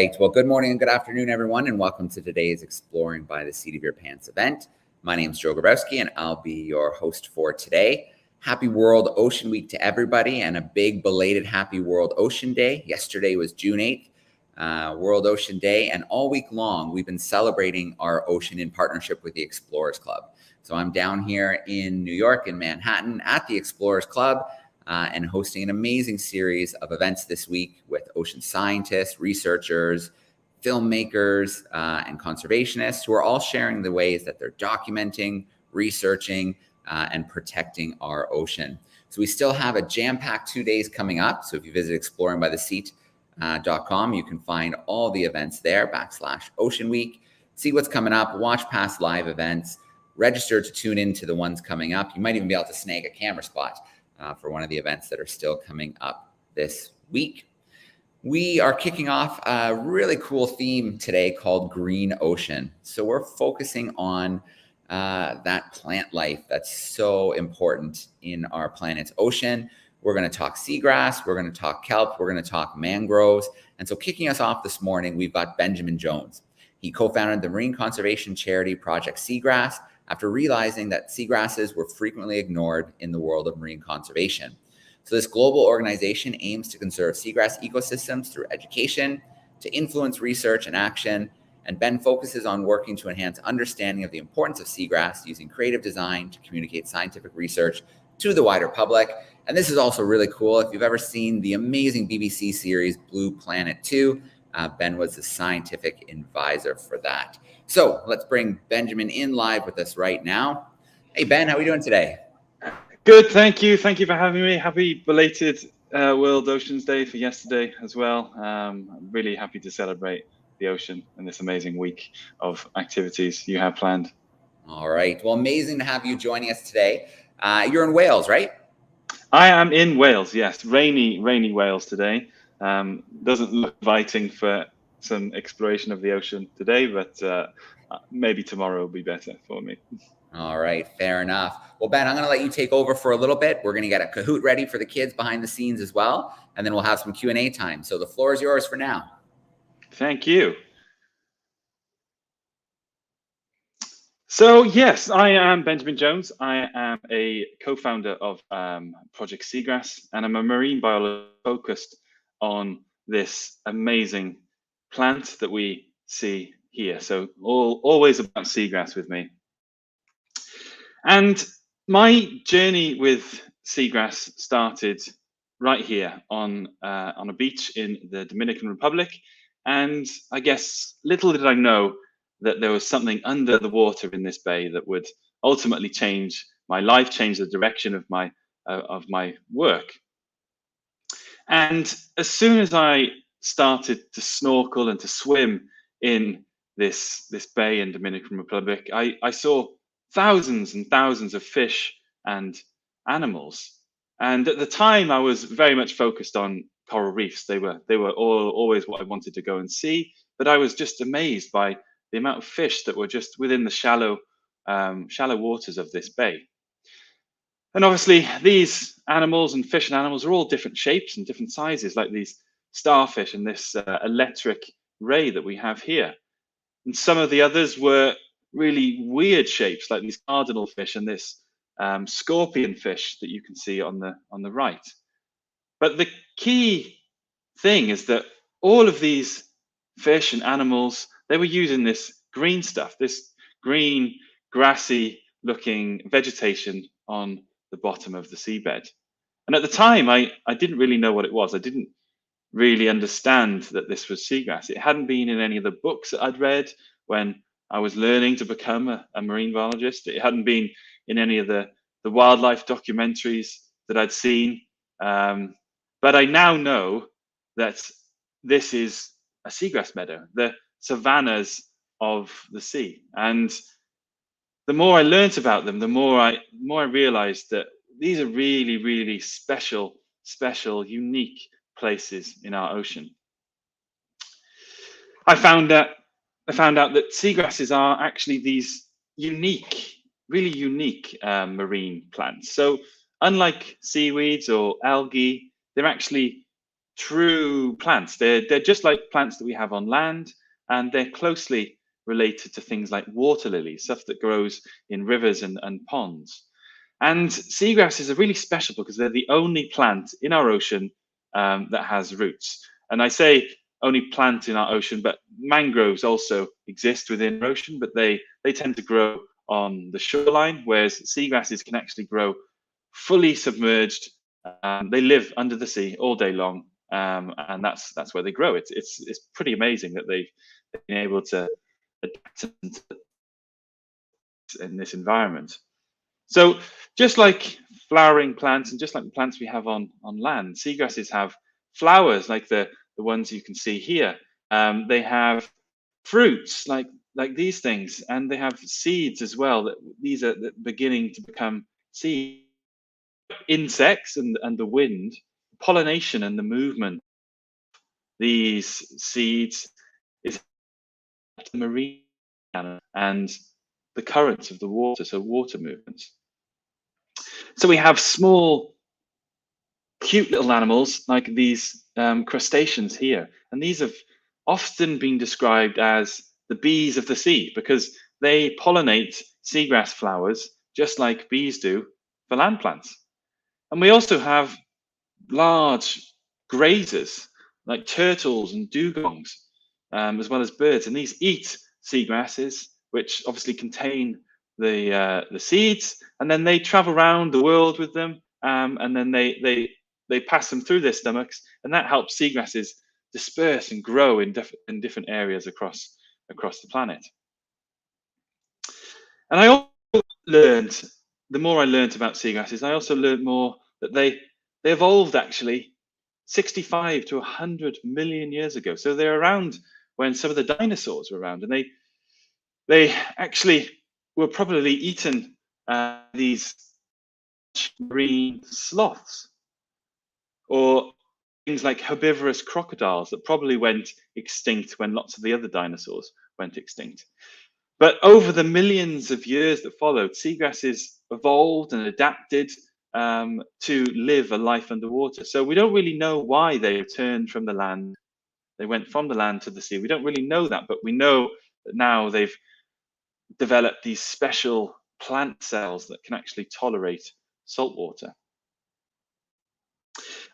right. Well, good morning and good afternoon, everyone, and welcome to today's Exploring by the Seat of Your Pants event. My name is Joe Grabowski, and I'll be your host for today. Happy World Ocean Week to everybody, and a big belated Happy World Ocean Day. Yesterday was June 8th, World Ocean Day, and all week long, we've been celebrating our ocean in partnership with the Explorers Club. So I'm down here in New York, in Manhattan, at the Explorers Club, and hosting an amazing series of events this week with ocean scientists, researchers, filmmakers, and conservationists who are all sharing the ways that they're documenting, researching, and protecting our ocean. So we still have a jam-packed 2 days coming up. So if you visit exploringbytheseat.com, you can find all the events there, /Ocean Week, see what's coming up, watch past live events, register to tune into the ones coming up. You might even be able to snag a camera spot for one of the events that are still coming up this week. We are kicking off a really cool theme today called Green Ocean. So we're focusing on that plant life that's so important in our planet's ocean. We're going to talk seagrass, we're going to talk kelp, we're going to talk mangroves. And so kicking us off this morning, we've got Benjamin Jones. He co-founded the marine conservation charity Project Seagrass after realizing that seagrasses were frequently ignored in the world of marine conservation. So this global organization aims to conserve seagrass ecosystems through education, to influence research and action, and Ben focuses on working to enhance understanding of the importance of seagrass using creative design to communicate scientific research to the wider public. And this is also really cool. If you've ever seen the amazing BBC series Blue Planet 2, Ben was the scientific advisor for that. So let's bring Benjamin in live with us right now. Hey, Ben, how are we doing today? Good, thank you. Thank you for having me. Happy belated World Oceans Day for yesterday as well. I'm really happy to celebrate the ocean and this amazing week of activities you have planned. All right. Well, amazing to have you joining us today. You're in Wales, right? I am in Wales, yes. Rainy Wales today. Doesn't look inviting for some exploration of the ocean today, but maybe tomorrow will be better for me. All right, fair enough. Well, Ben, I'm going to let you take over for a little bit. We're going to get a Kahoot ready for the kids behind the scenes as well, and then we'll have some Q&A time. So the floor is yours for now. Thank you. So yes, I am Benjamin Jones. I am a co-founder of Project Seagrass, and I'm a marine biologist focused on this amazing plant that we see here. So always about seagrass with me. And my journey with seagrass started right here on a beach in the Dominican Republic. And I guess little did I know that there was something under the water in this bay that would ultimately change my life, change the direction of my work. And as soon as I started to snorkel and to swim in this bay in Dominican Republic, I saw thousands and thousands of fish and animals. And at the time, I was very much focused on coral reefs. They were always what I wanted to go and see. But I was just amazed by the amount of fish that were just within the shallow waters of this bay. And obviously, these animals and fish and animals are all different shapes and different sizes, like these starfish and this electric ray that we have here. And some of the others were really weird shapes, like these cardinal fish and this scorpion fish that you can see on the right. But the key thing is that all of these fish and animals, they were using this green stuff, this green, grassy looking vegetation on the bottom of the seabed. And at the time, I didn't really know what it was. I didn't really understand that this was seagrass. It hadn't been in any of the books that I'd read when I was learning to become a marine biologist. It hadn't been in any of the wildlife documentaries that I'd seen. But I now know that this is a seagrass meadow, the savannas of the sea. And the more I learnt about them, the more I realized that these are really, really special, unique places in our ocean. I found out that seagrasses are actually these really unique marine plants. So unlike seaweeds or algae, they're actually true plants. They're just like plants that we have on land, and they're closely related to things like water lilies, stuff that grows in rivers and ponds. And seagrasses are really special because they're the only plant in our ocean that has roots. And I say only plant in our ocean, but mangroves also exist within our ocean, but they tend to grow on the shoreline, whereas seagrasses can actually grow fully submerged. They live under the sea all day long, and that's where they grow. It's pretty amazing that they've been able to adapt in this environment. So just like flowering plants and just like the plants we have on land, seagrasses have flowers like the ones you can see here. They have fruits like these things, and they have seeds as well. That these are beginning to become seeds. Insects and the wind, pollination and the movement. These seeds is the marine and the currents of the water, so water movements. So we have small, cute little animals like these crustaceans here, and these have often been described as the bees of the sea because they pollinate seagrass flowers just like bees do for land plants. And we also have large grazers like turtles and dugongs, as well as birds, and these eat seagrasses, which obviously contain the seeds, and then they travel around the world with them, and then they pass them through their stomachs, and that helps seagrasses disperse and grow in different areas across the planet. And I also learned, the more I learned about seagrasses, I also learned more that they evolved actually 65 to 100 million years ago. So they're around when some of the dinosaurs were around, and they actually were probably eaten these marine sloths or things like herbivorous crocodiles that probably went extinct when lots of the other dinosaurs went extinct. But over the millions of years that followed, seagrasses evolved and adapted to live a life underwater. So we don't really know why they returned from the land. They went from the land to the sea. We don't really know that, but we know that now they've developed these special plant cells that can actually tolerate salt water.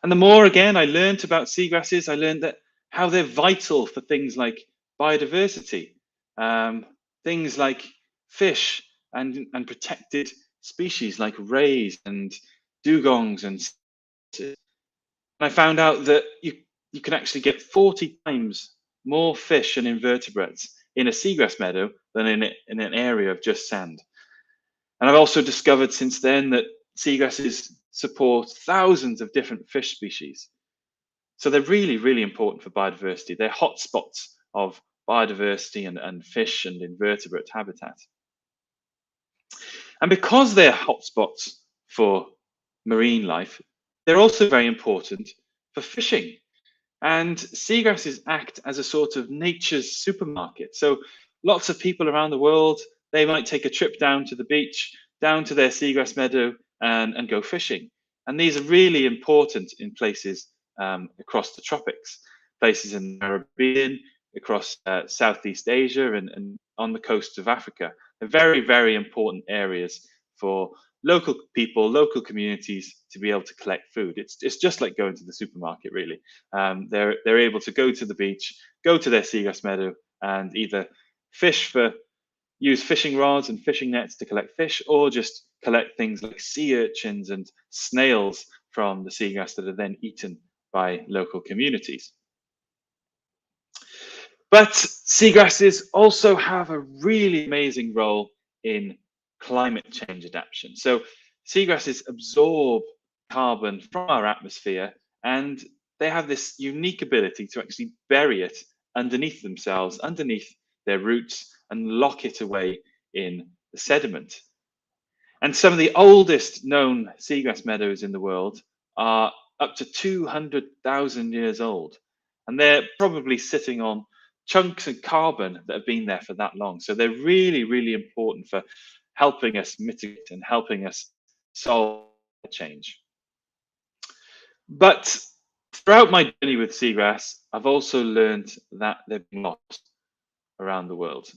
And the more again I learned about seagrasses, I learned that how they're vital for things like biodiversity, things like fish and protected species like rays and dugongs. And I found out that you can actually get 40 times more fish and invertebrates in a seagrass meadow than in an area of just sand. And I've also discovered since then that seagrasses support thousands of different fish species. So they're really, really important for biodiversity. They're hotspots of biodiversity and fish and invertebrate habitat. And because they're hotspots for marine life, they're also very important for fishing. And seagrasses act as a sort of nature's supermarket. So lots of people around the world, they might take a trip down to the beach, down to their seagrass meadow and go fishing. And these are really important in places across the tropics, places in the Caribbean, across Southeast Asia and on the coasts of Africa. They're very, very important areas for local people, local communities to be able to collect food. It's just like going to the supermarket, really. They're able to go to the beach, go to their seagrass meadow, and either use fishing rods and fishing nets to collect fish, or just collect things like sea urchins and snails from the seagrass that are then eaten by local communities. But seagrasses also have a really amazing role in climate change adaptation. So seagrasses absorb carbon from our atmosphere, and they have this unique ability to actually bury it underneath themselves, underneath their roots, and lock it away in the sediment. And some of the oldest known seagrass meadows in the world are up to 200,000 years old. And they're probably sitting on chunks of carbon that have been there for that long. So they're really, really important for helping us mitigate and helping us solve change. But throughout my journey with seagrass, I've also learned that they've been lost around the world.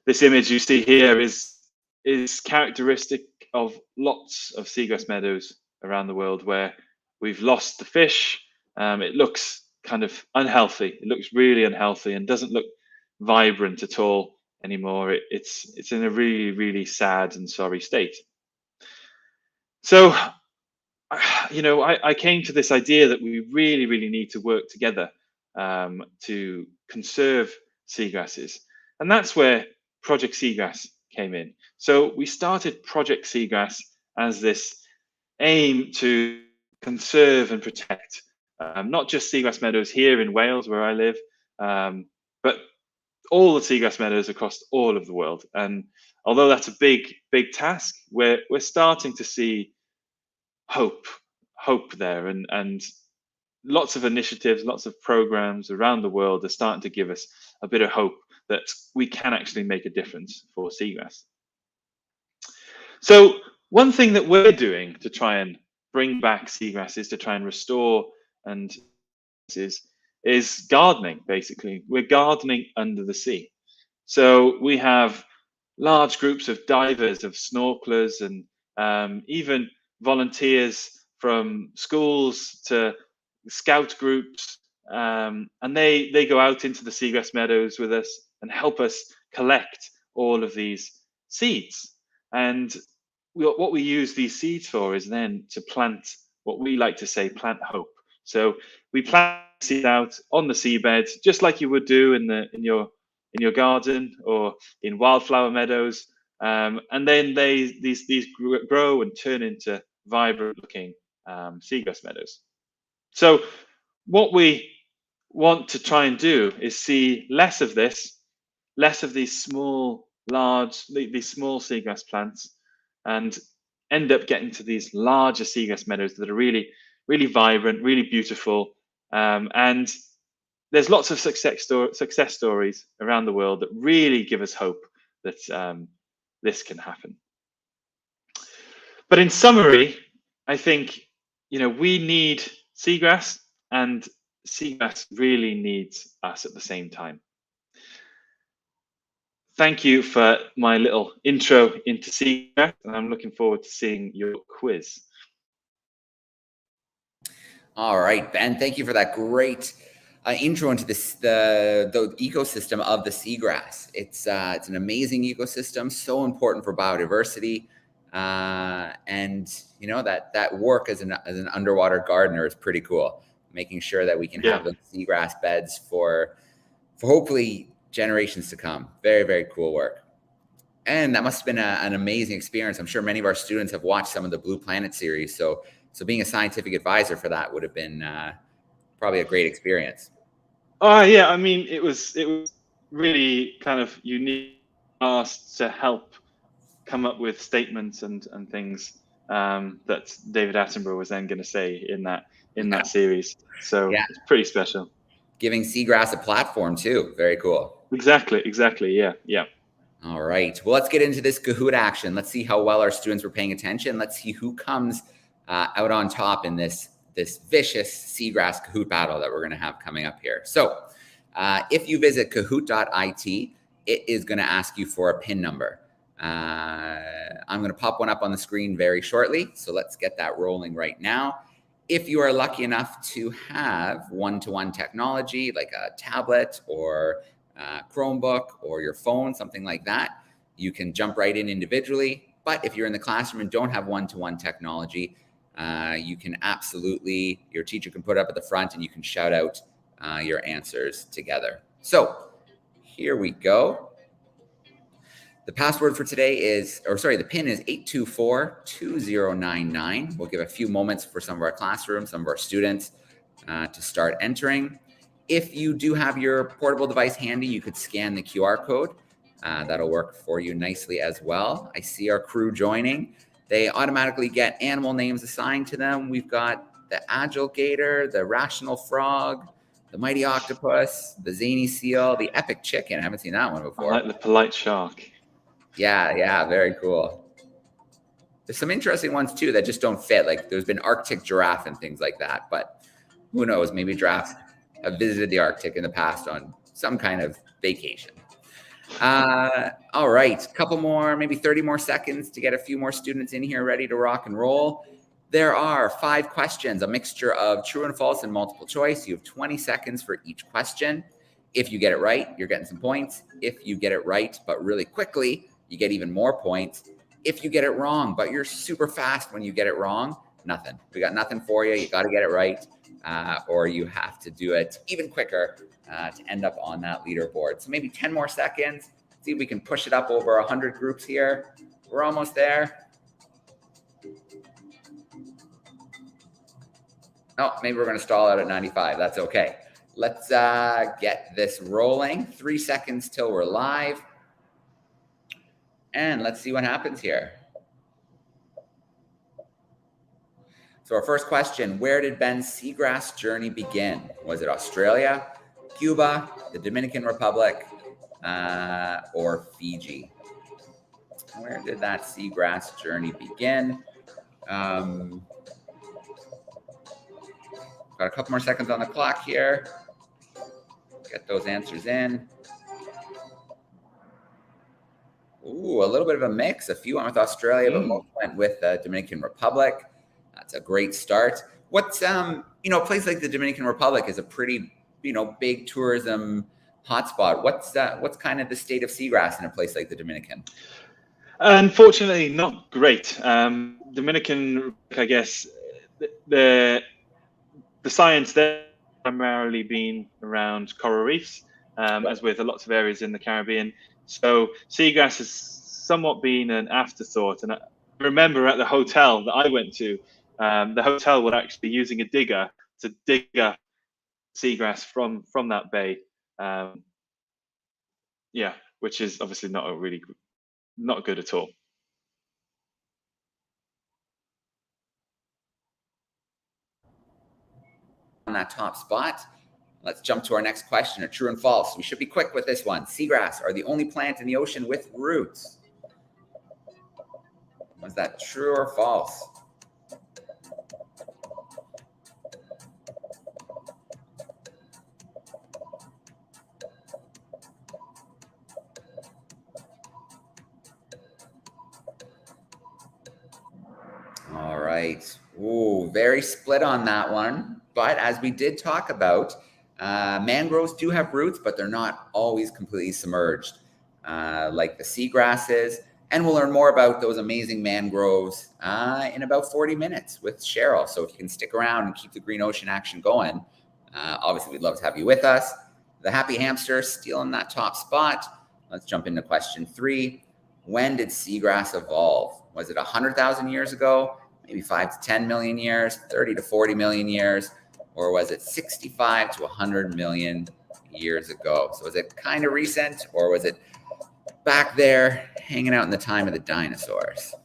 This image you see here is characteristic of lots of seagrass meadows around the world where we've lost the fish. It looks kind of unhealthy. It looks really unhealthy and doesn't look vibrant at all anymore. It's in a really, really sad and sorry state. So, I came to this idea that we really, really need to work together to conserve seagrasses. And that's where Project Seagrass came in. So we started Project Seagrass as this aim to conserve and protect not just seagrass meadows here in Wales, where I live, but all the seagrass meadows across all of the world. And although that's a big, big task, we're starting to see hope there, and lots of initiatives, lots of programs around the world are starting to give us a bit of hope that we can actually make a difference for seagrass. So one thing that we're doing to try and bring back seagrasses, to try and restore and is gardening. Basically, we're gardening under the sea. So we have large groups of divers, of snorkelers, and even volunteers from schools to scout groups, and they go out into the seagrass meadows with us and help us collect all of these seeds. And what we use these seeds for is then to plant what we like to say, plant hope. So we plant seeds out on the seabed, just like you would do in your garden or in wildflower meadows, and then these grow and turn into vibrant-looking seagrass meadows. So what we want to try and do is see less of these small seagrass plants, and end up getting to these larger seagrass meadows that are really, really vibrant, really beautiful. And there's lots of success stories around the world that really give us hope that this can happen. But in summary, I think we need seagrass, and seagrass really needs us at the same time. Thank you for my little intro into seagrass, and I'm looking forward to seeing your quiz. All right, Ben, thank you for that great intro into the ecosystem of the seagrass. It's an amazing ecosystem, so important for biodiversity, and that work as an underwater gardener is pretty cool. Making sure that we can have those seagrass beds for hopefully generations to come. Very, very cool work. And that must have been an amazing experience. I'm sure many of our students have watched some of the Blue Planet series. So being a scientific advisor for that would have been probably a great experience. Oh yeah, I mean, it was really kind of unique, asked to help come up with statements and things that David Attenborough was then going to say in that series. So it's pretty special. Giving seagrass a platform too. Very cool. Exactly. Yeah. All right. Well, let's get into this Kahoot action. Let's see how well our students were paying attention. Let's see who comes out on top in this vicious seagrass Kahoot battle that we're going to have coming up here. So if you visit kahoot.it, it is going to ask you for a PIN number. I'm going to pop one up on the screen very shortly. So let's get that rolling right now. If you are lucky enough to have one-to-one technology, like a tablet or a Chromebook or your phone, something like that, you can jump right in individually. But if you're in the classroom and don't have one-to-one technology, you can absolutely, your teacher can put it up at the front and you can shout out your answers together. So here we go. The password for today the PIN is 824-2099. We'll give a few moments for some of our classrooms, some of our students to start entering. If you do have your portable device handy, you could scan the QR code. That'll work for you nicely as well. I see our crew joining. They automatically get animal names assigned to them. We've got the agile gator, the rational frog, the mighty octopus, the zany seal, the epic chicken. I haven't seen that one before. I like the polite shark. Yeah, very cool. There's some interesting ones too that just don't fit. Like there's been Arctic giraffe and things like that, but who knows? Maybe giraffes have visited the Arctic in the past on some kind of vacation. All right, a couple more, maybe 30 more seconds to get a few more students in here ready to rock and roll. There are 5 questions, a mixture of true and false and multiple choice. You have 20 seconds for each question. If you get it right, you're getting some points. If you get it right, but really quickly, you get even more points. If you get it wrong, but you're super fast when you get it wrong, nothing. We got nothing for you. You got to get it right, or you have to do it even quicker to end up on that leaderboard. So maybe 10 more seconds. See if we can push it up over 100 groups here. We're almost there. Oh, maybe we're going to stall out at 95. That's okay. Let's get this rolling. 3 seconds till we're live. And let's see what happens here. So our first question, where did Ben's seagrass journey begin? Was it Australia, Cuba, the Dominican Republic, or Fiji? Where did that seagrass journey begin? Got a couple more seconds on the clock here. Get those answers in. Ooh, a little bit of a mix. A few went with Australia, but most went with the Dominican Republic. That's a great start. What's, a place like the Dominican Republic is a pretty, big tourism hotspot. What's kind of the state of seagrass in a place like the Dominican? Unfortunately, not great. Dominican, I guess, the science there primarily been around coral reefs, as with lots of areas in the Caribbean. So seagrass has somewhat been an afterthought. And I remember at the hotel that I went to, the hotel would actually be using a digger to dig up seagrass from that bay. Which is obviously not good at all. On that top spot. Let's jump to our next question, true and false. We should be quick with this one. Seagrass are the only plant in the ocean with roots. Was that true or false? All right. Ooh, very split on that one. But as we did talk about, mangroves do have roots, but they're not always completely submerged like the seagrasses. And we'll learn more about those amazing mangroves in about 40 minutes with Cheryl. So if you can stick around and keep the green ocean action going, obviously we'd love to have you with us. The happy hamster stealing that top spot. Let's jump into question 3. When did seagrass evolve? Was it 100,000 years ago? Maybe 5 to 10 million years, 30 to 40 million years? Or was it 65 to 100 million years ago? So was it kind of recent, or was it back there hanging out in the time of the dinosaurs?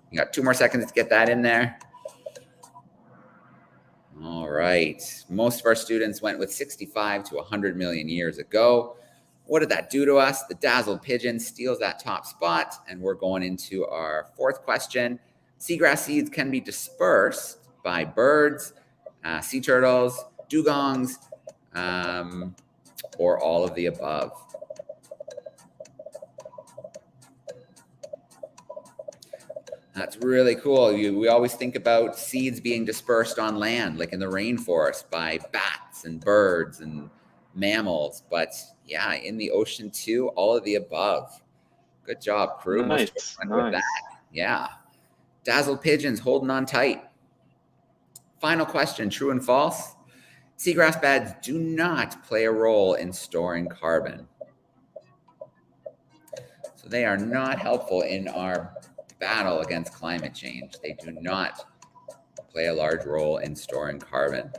You got 2 more seconds to get that in there. All right. Most of our students went with 65 to 100 million years ago. What did that do to us? The dazzled pigeon steals that top spot, and we're going into our 4th question. Seagrass seeds can be dispersed by birds, sea turtles, dugongs, or all of the above. That's really cool. We always think about seeds being dispersed on land, like in the rainforest, by bats and birds and mammals. But yeah, in the ocean too, all of the above. Good job, crew. Nice. With that. Yeah. Dazzled pigeons holding on tight. Final question, true and false. Seagrass beds do not play a role in storing carbon. So they are not helpful in our battle against climate change. They do not play a large role in storing carbon.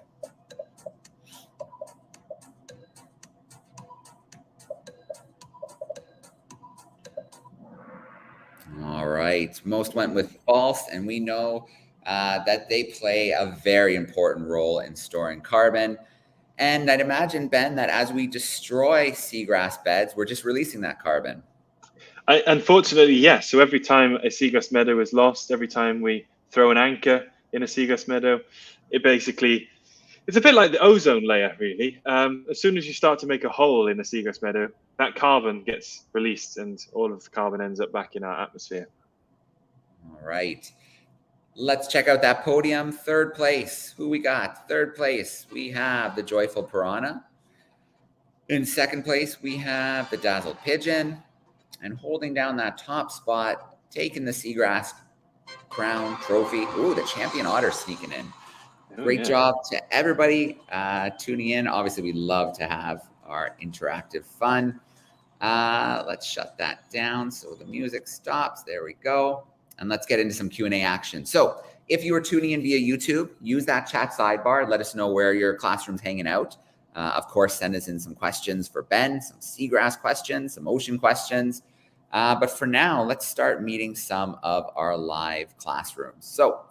All right, most went with false, and we know that they play a very important role in storing carbon. And I'd imagine, Ben, that as we destroy seagrass beds, we're just releasing that carbon. Unfortunately, yes. So every time a seagrass meadow is lost, every time we throw an anchor in a seagrass meadow, it's a bit like the ozone layer, really. As soon as you start to make a hole in a seagrass meadow, that carbon gets released and all of the carbon ends up back in our atmosphere. All right. Let's check out that podium. Third place. Who we got? Third place, we have the Joyful Piranha. In second place, we have the Dazzled Pigeon. And holding down that top spot, taking the Seagrass crown trophy. Ooh, the Champion Otter sneaking in. Great job to everybody tuning in. Obviously, we love to have our interactive fun. Let's shut that down so the music stops. There we go. And let's get into some Q&A action. So if you are tuning in via YouTube, use that chat sidebar. Let us know where your classroom's hanging out. Of course, send us in some questions for Ben, some seagrass questions, some ocean questions. But for now, let's start meeting some of our live classrooms. So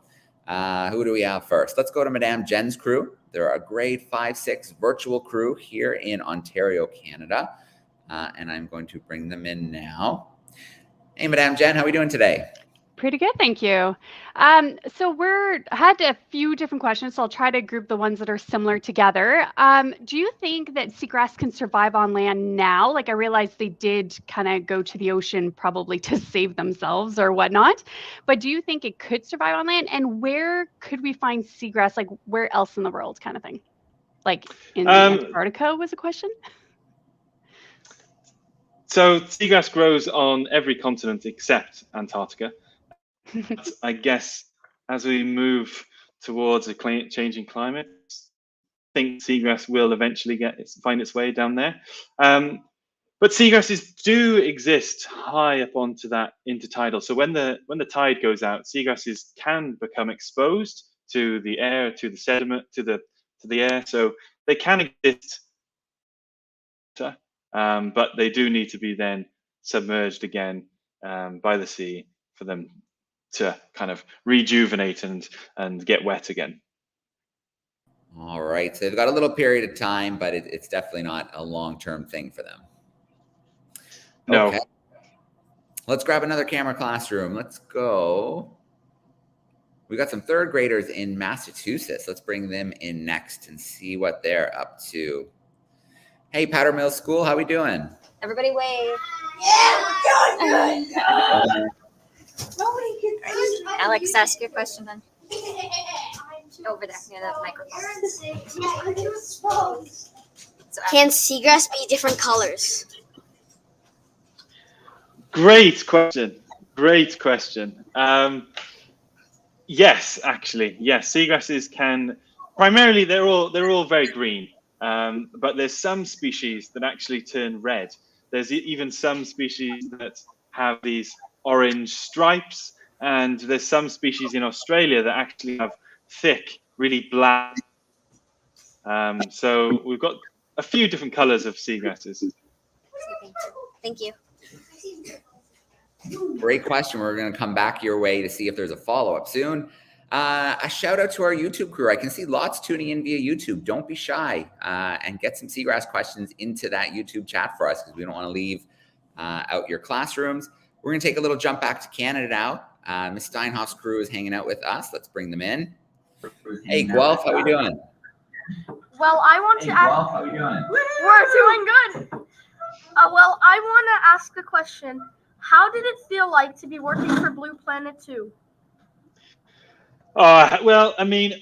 who do we have first? Let's go to Madame Jen's crew. They're a grade 5-6 virtual crew here in Ontario, Canada. And I'm going to bring them in now. Hey, Madame Jen, how are we doing today? Pretty good, thank you. So had a few different questions, so I'll try to group the ones that are similar together. Do you think that seagrass can survive on land now? Like, I realized they did kind of go to the ocean probably to save themselves or whatnot, but do you think it could survive on land? And where could we find seagrass, like where else in the world kind of thing? Like in Antarctica was a question? So seagrass grows on every continent except Antarctica. I guess as we move towards a changing climate, I think seagrass will eventually find its way down there. But seagrasses do exist high up onto that intertidal. So when the tide goes out, seagrasses can become exposed to the air, to the sediment, to the air. So they can exist, but they do need to be then submerged again by the sea for them to kind of rejuvenate and get wet again. All right, so they've got a little period of time, but it's definitely not a long-term thing for them. No. Okay. Let's grab another camera classroom. Let's go. We got some third graders in Massachusetts. Let's bring them in next and see what they're up to. Hey, Powder Mill School, how we doing? Everybody wave. Yeah, we're doing good. Nobody can. Alex, ask your question then. Over there, near the microphone. So, Can seagrass be different colors? Great question. Great question. Yes, actually, yes. Seagrasses can primarily they're all very green, but there's some species that actually turn red. There's even some species that have these orange stripes, and there's some species in Australia that actually have thick, really black. So we've got a few different colors of seagrasses. thank you. Great question. We're going to come back your way to see if there's a follow-up soon. A shout out to our YouTube crew. I can see lots tuning in via YouTube. Don't be shy and get some seagrass questions into that YouTube chat for us because we don't want to leave out your classrooms. We're going to take a little jump back to Canada now. Miss Steinhoff's crew is hanging out with us. Let's bring them in. Hey, Guelph, how we doing? Well, I want to ask. Guelph, how we doing? We're doing good. Well, I want to ask a question. How did it feel like to be working for Blue Planet 2? Well, I mean,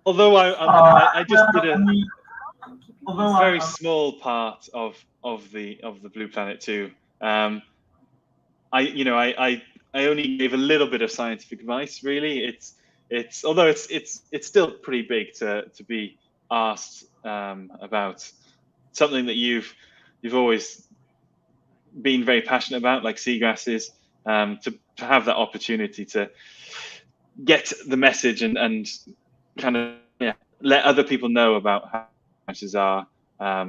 although I just did a very small part of the Blue Planet 2. I only gave a little bit of scientific advice. Really, although it's still pretty big to be asked about something that you've always been very passionate about, like seagrasses. To have that opportunity to get the message and kind of let other people know about how seagrasses are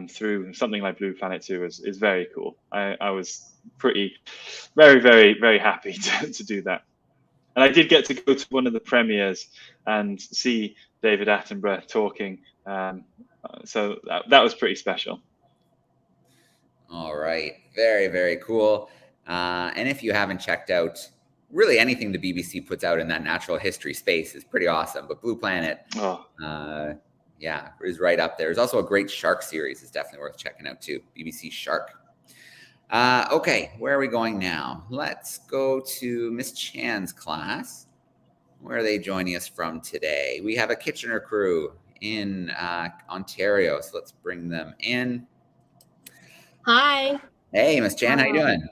through something like Blue Planet 2 is very cool. I was very, very, very happy to do that. And I did get to go to one of the premieres and see David Attenborough talking. So that was pretty special. All right. Very, very cool. And if you haven't checked out really anything the BBC puts out in that natural history space is pretty awesome. But Blue Planet, yeah, is right up there. There's also a great shark series. It's definitely worth checking out too. BBC Shark. Okay, where are we going now? Let's go to Miss Chan's class. Where are they joining us from today? We have a Kitchener crew in Ontario, so let's bring them in. Hi. Hey, Miss Chan, how you doing?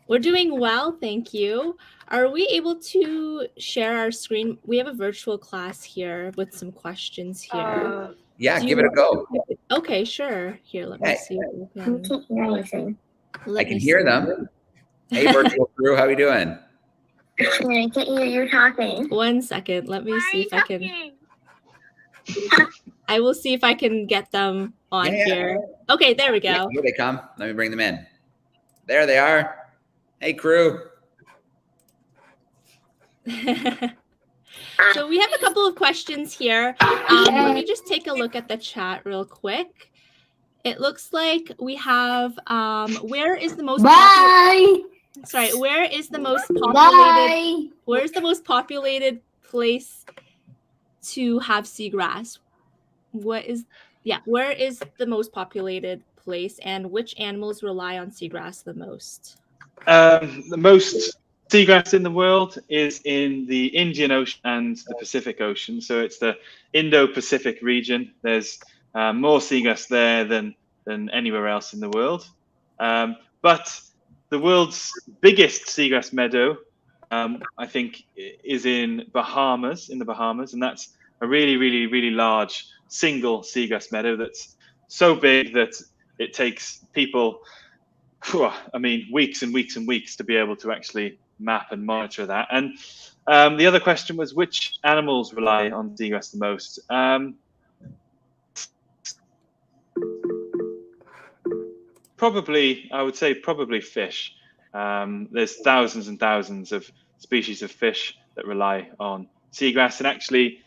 We're doing well, thank you. Are we able to share our screen? We have a virtual class here with some questions here. Yeah, give it a go. Okay, sure. Here, let me see. I can't hear anything. I can hear them. Hey, virtual crew, how you doing? I can't hear you talking. 1 second. Let me see if I can. I will see if I can get them on here. Okay, there we go. Yeah, here they come. Let me bring them in. There they are. Hey, crew. So we have a couple of questions here. Let me just take a look at the chat real quick. It looks like we have where is the most where is the most populated where's the most populated place to have seagrass? Where is the most populated place, and which animals rely on seagrass the most? The most seagrass in the world is in the Indian Ocean and the Pacific Ocean. So it's the Indo-Pacific region. There's more seagrass there than anywhere else in the world. But the world's biggest seagrass meadow, I think, is in the Bahamas, and that's a really, really, really large single seagrass meadow that's so big that it takes people, I mean, weeks and weeks and weeks to be able to actually map and monitor that. And the other question was, which animals rely on seagrass the most? Probably, I would say probably fish. There's thousands and thousands of species of fish that rely on seagrass, and actually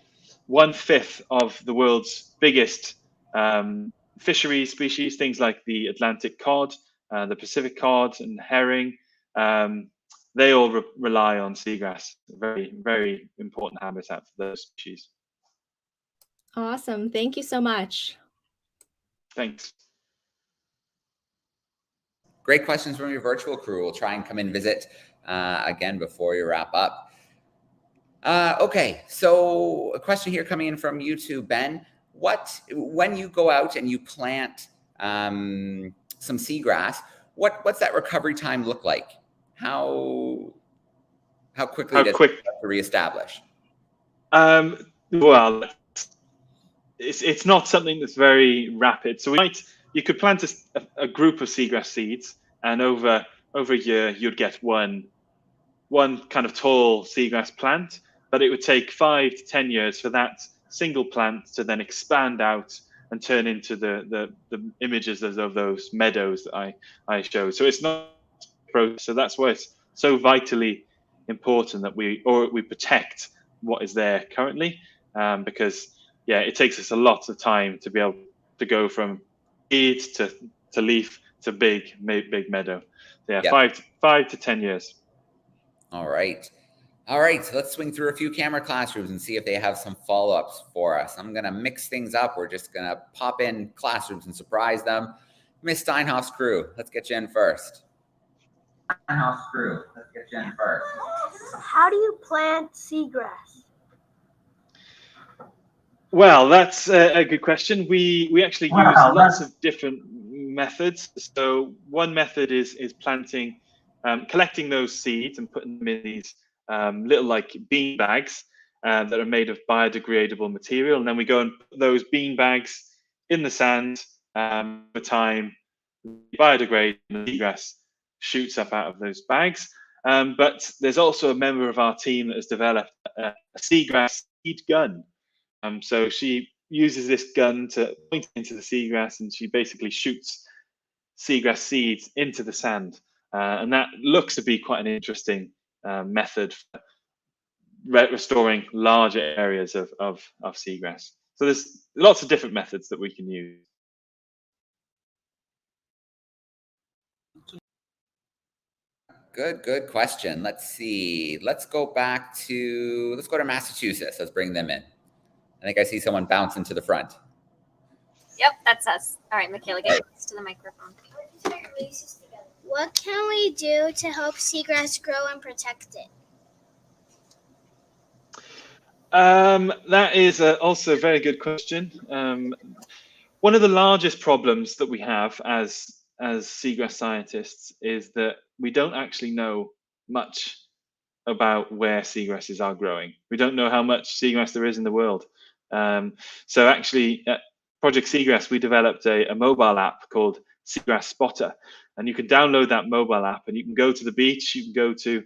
1/5 of the world's biggest fishery species, things like the Atlantic cod, the Pacific cod and herring, they all rely on seagrass. Very, very important habitat for those species. Awesome. Thank you so much. Thanks. Great questions from your virtual crew. We'll try and come and visit again before you wrap up. Okay, so a question here coming in from YouTube, Ben. When you go out and you plant some seagrass, what's that recovery time look like? How quickly does it have to reestablish? Well, it's not something that's very rapid. So you could plant a group of seagrass seeds, and over a year you'd get one kind of tall seagrass plant. But it would take 5 to 10 years for that single plant to then expand out and turn into the images of those meadows that I showed. So it's not a process. So that's why it's so vitally important that we protect what is there currently, because it takes us a lot of time to be able to go from seed to leaf to big meadow. So 5 to 10 years. All right. All right, so let's swing through a few camera classrooms and see if they have some follow-ups for us. I'm going to mix things up. We're just going to pop in classrooms and surprise them. Miss Steinhoff's crew, let's get you in first. Steinhoff's crew, let's get you in first. How do you plant seagrass? Well, that's a good question. We actually use lots of different methods. So one method is planting, collecting those seeds and putting them in these little like bean bags that are made of biodegradable material, and then we go and put those bean bags in the sand. Over time, biodegrade, and the seagrass shoots up out of those bags. But there's also a member of our team that has developed a Seagrass Speed Gun. So she uses this gun to point into the seagrass, and she basically shoots seagrass seeds into the sand, and that looks to be quite an interesting method for restoring larger areas of seagrass. So there's lots of different methods that we can use. Good question. Let's see. Let's go to Massachusetts. Let's bring them in. I think I see someone bouncing to the front. Yep, that's us. All right, Michaela, get close to the microphone. What can we do to help seagrass grow and protect it? That is also a very good question. One of the largest problems that we have as seagrass scientists is that we don't actually know much about where seagrasses are growing. We don't know how much seagrass there is in the world. So actually, at Project Seagrass, we developed a mobile app called Seagrass Spotter, and you can download that mobile app, and you can go to the beach, you can go to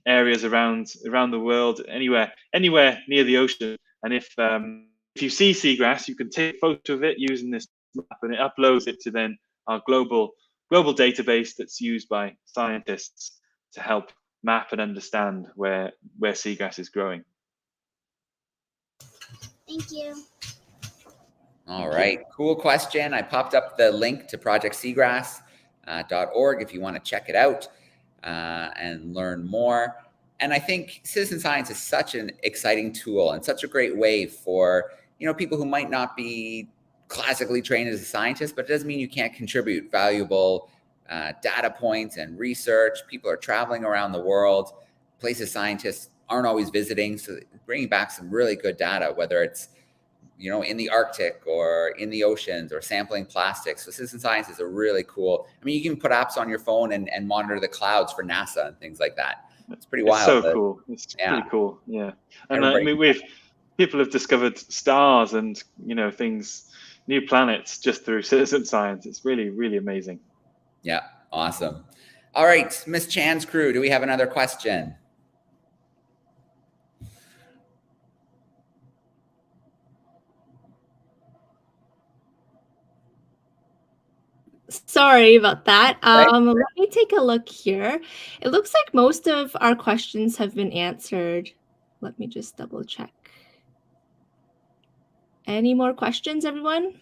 areas around the world, anywhere near the ocean, and if you see seagrass, you can take a photo of it using this map, and it uploads it to then our global database that's used by scientists to help map and understand where seagrass is growing. Thank you. All right, cool question. I popped up the link to projectseagrass.org if you want to check it out and learn more. And I think citizen science is such an exciting tool and such a great way for, people who might not be classically trained as a scientist, but it doesn't mean you can't contribute valuable data points and research. People are traveling around the world, places scientists aren't always visiting. So bringing back some really good data, whether it's in the Arctic or in the oceans or sampling plastics. So citizen science is a really cool, you can put apps on your phone and monitor the clouds for NASA and things like that. It's pretty wild. It's so cool. It's pretty cool. Yeah. And people have discovered stars and, things, new planets just through citizen science. It's really, really amazing. Yeah. Awesome. All right. Miss Chan's crew, do we have another question? Sorry about that. Let me take a look here. It looks like most of our questions have been answered. Let me just double check. Any more questions, everyone?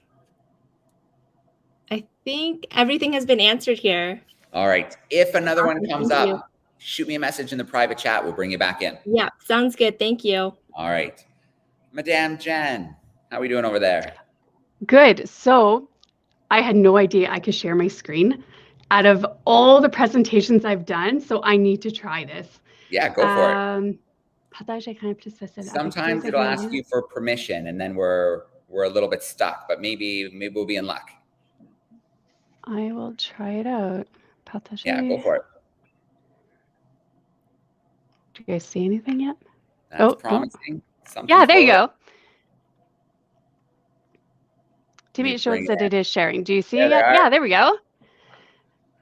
I think everything has been answered here. All right. If another one comes up, shoot me a message in the private chat. We'll bring you back in. Yeah, sounds good. Thank you. All right. Madame Jen, how are we doing over there? Good. So I had no idea I could share my screen out of all the presentations I've done. So I need to try this. Yeah, go for it. Sometimes it'll ask you for permission and then we're a little bit stuck, but maybe we'll be in luck. I will try it out. Yeah, go for it. Do you guys see anything yet? That's promising. Yeah, there you go. To me, it shows that it is sharing. Do you see it? Yeah, there we go.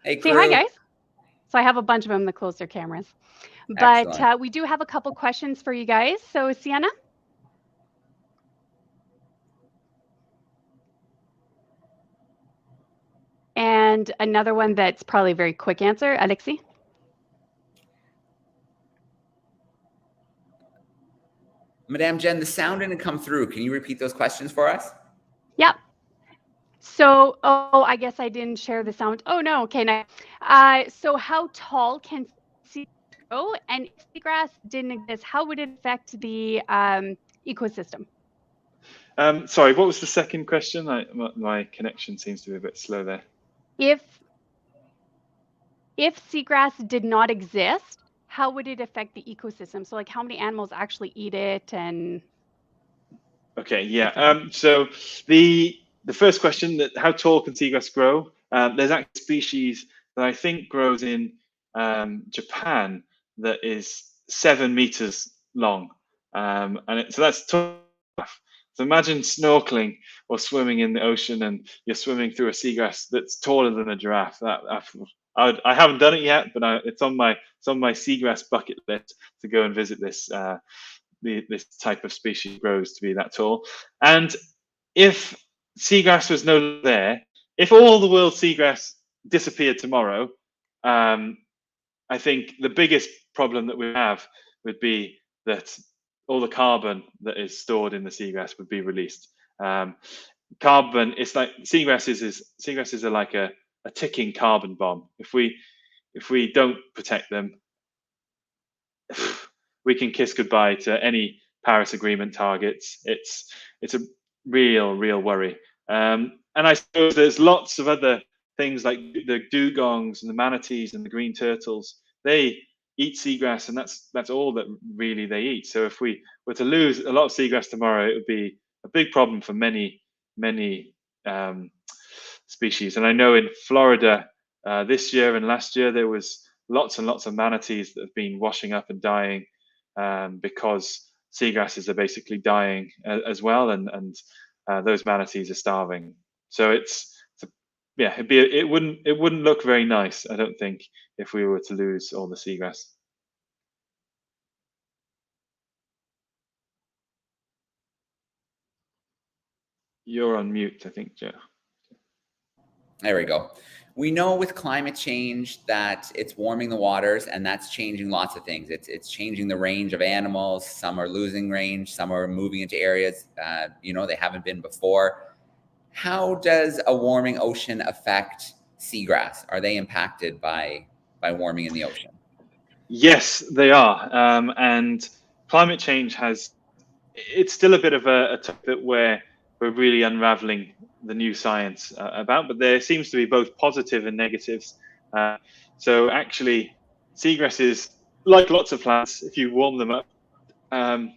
Hey, crew. Say hi, guys. So I have a bunch of them that close their cameras. But we do have a couple questions for you guys. So, Sienna? And another one that's probably a very quick answer, Alexi? Madame Jen, the sound didn't come through. Can you repeat those questions for us? Yep. So, I guess I didn't share the sound. Oh, no. Okay. Now, so how tall can seagrass grow? And if seagrass didn't exist, how would it affect the ecosystem? Sorry, what was the second question? My connection seems to be a bit slow there. If seagrass did not exist, how would it affect the ecosystem? So like how many animals actually eat it and... Okay, yeah. So the first question, that how tall can seagrass grow? There's actually a species that I think grows in Japan that is 7 meters long. So that's tall enough. So imagine snorkeling or swimming in the ocean and you're swimming through a seagrass that's taller than a giraffe. I haven't done it yet, but it's on my seagrass bucket list to go and visit this this type of species grows to be that tall. And if seagrass was no longer there, if all the world's seagrass disappeared tomorrow, I think the biggest problem that we have would be that all the carbon that is stored in the seagrass would be released. Carbon, it's like seagrasses are like a ticking carbon bomb. If we if we don't protect them, we can kiss goodbye to any Paris Agreement targets. It's a real worry. And I suppose there's lots of other things like the dugongs and the manatees and the green turtles. They eat seagrass, and that's all that really they eat. So if we were to lose a lot of seagrass tomorrow, it would be a big problem for many species. And I know in Florida this year and last year there was lots and lots of manatees that have been washing up and dying because seagrasses are basically dying as well, and those manatees are starving. So it wouldn't look very nice, I don't think, if we were to lose all the seagrass. You're on mute, I think, Joe. There we go. We know with climate change that it's warming the waters, and that's changing lots of things. It's changing the range of animals. Some are losing range. Some are moving into areas they haven't been before. How does a warming ocean affect seagrass? Are they impacted by warming in the ocean? Yes, they are. And climate change it's still a bit of a topic where we're really unraveling the new science about, but there seems to be both positive and negatives. So actually, seagrasses, like lots of plants, if you warm them up,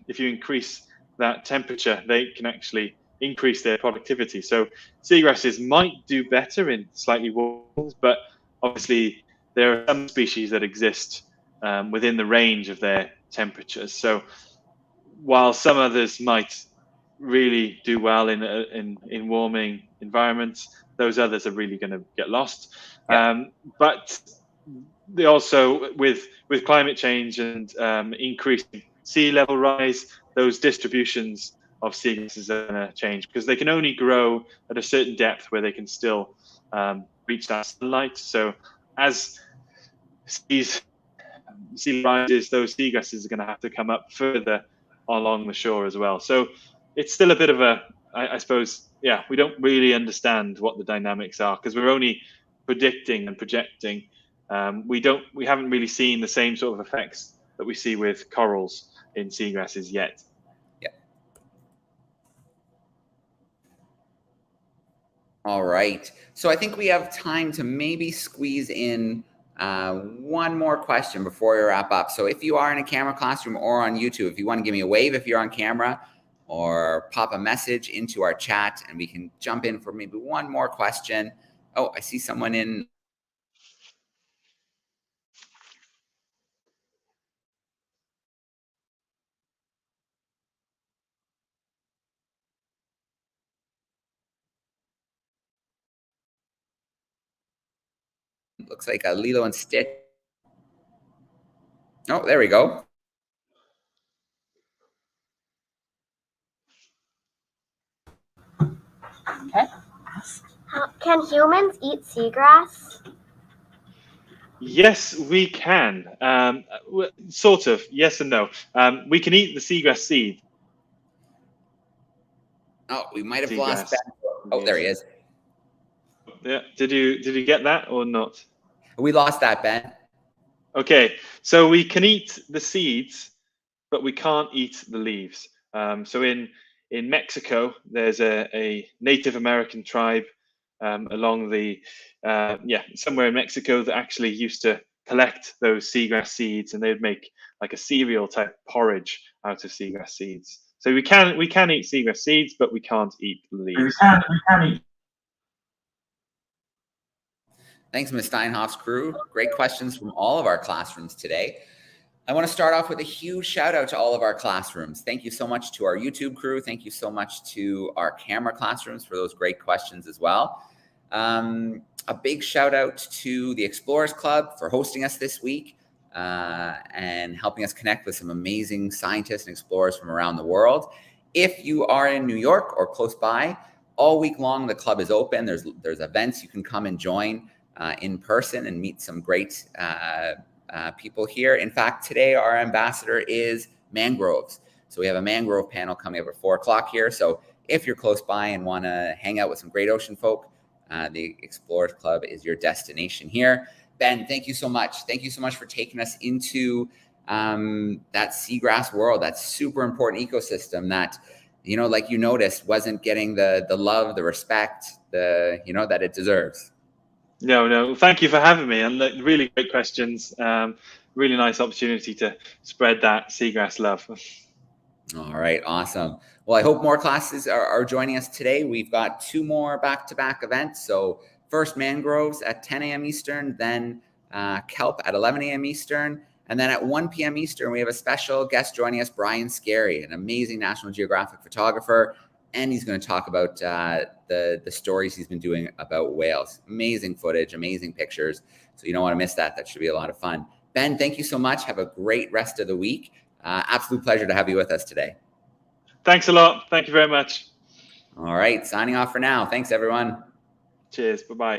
if you increase that temperature, they can actually increase their productivity. So seagrasses might do better in slightly warm, but obviously there are some species that exist within the range of their temperatures. So while some others might really do well in warming environments, those others are really going to get lost. Yeah. But they also, with climate change and increasing sea level rise, those distributions of seagrasses are going to change, because they can only grow at a certain depth where they can still reach that sunlight. So as sea rises, those seagrasses are going to have to come up further along the shore as well. So it's still a bit of I suppose, we don't really understand what the dynamics are, because we're only predicting and projecting. We haven't really seen the same sort of effects that we see with corals in seagrasses yet. Yeah. All right. So I think we have time to maybe squeeze in one more question before we wrap up. So if you are in a camera classroom or on YouTube, if you want to give me a wave if you're on camera, or pop a message into our chat, and we can jump in for maybe one more question. Oh, I see someone in. Looks like a Lilo and Stitch. Oh, there we go. Okay. Can humans eat seagrass? Yes, we can. Sort of. Yes and no. We can eat the seagrass seed. Oh, we might have lost Ben. Oh, there he is. Yeah. Did you get that or not? We lost that, Ben. Okay. So we can eat the seeds, but we can't eat the leaves. So in Mexico, there's a Native American tribe along the somewhere in Mexico that actually used to collect those seagrass seeds, and they'd make like a cereal type porridge out of seagrass seeds. So we can eat seagrass seeds, but we can't eat leaves. We can eat. Thanks, Ms. Steinhoff's crew. Great questions from all of our classrooms today. I want to start off with a huge shout out to all of our classrooms. Thank you so much to our YouTube crew. Thank you so much to our camera classrooms for those great questions as well. A big shout out to the Explorers Club for hosting us this week and helping us connect with some amazing scientists and explorers from around the world. If you are in New York or close by, all week long the club is open. There's events you can come and join in person and meet some great people here. In fact, today our ambassador is mangroves. So we have a mangrove panel coming up at 4 o'clock here. So if you're close by and want to hang out with some great ocean folk, the Explorers Club is your destination here. Ben, thank you so much. Thank you so much for taking us into that seagrass world, that super important ecosystem that, you know, like you noticed, wasn't getting the love, the respect, that it deserves. No. Thank you for having me, and really great questions. Really nice opportunity to spread that seagrass love. All right, awesome. Well, I hope more classes are joining us today. We've got 2 more back-to-back events. So first mangroves at 10 a.m. Eastern, then kelp at 11 a.m. Eastern. And then at 1 p.m. Eastern, we have a special guest joining us, Brian Scarry, an amazing National Geographic photographer. And he's going to talk about the stories he's been doing about whales. Amazing footage, amazing pictures. So you don't want to miss that. That should be a lot of fun. Ben, thank you so much. Have a great rest of the week. Absolute pleasure to have you with us today. Thanks a lot. Thank you very much. All right, signing off for now. Thanks, everyone. Cheers. Bye-bye.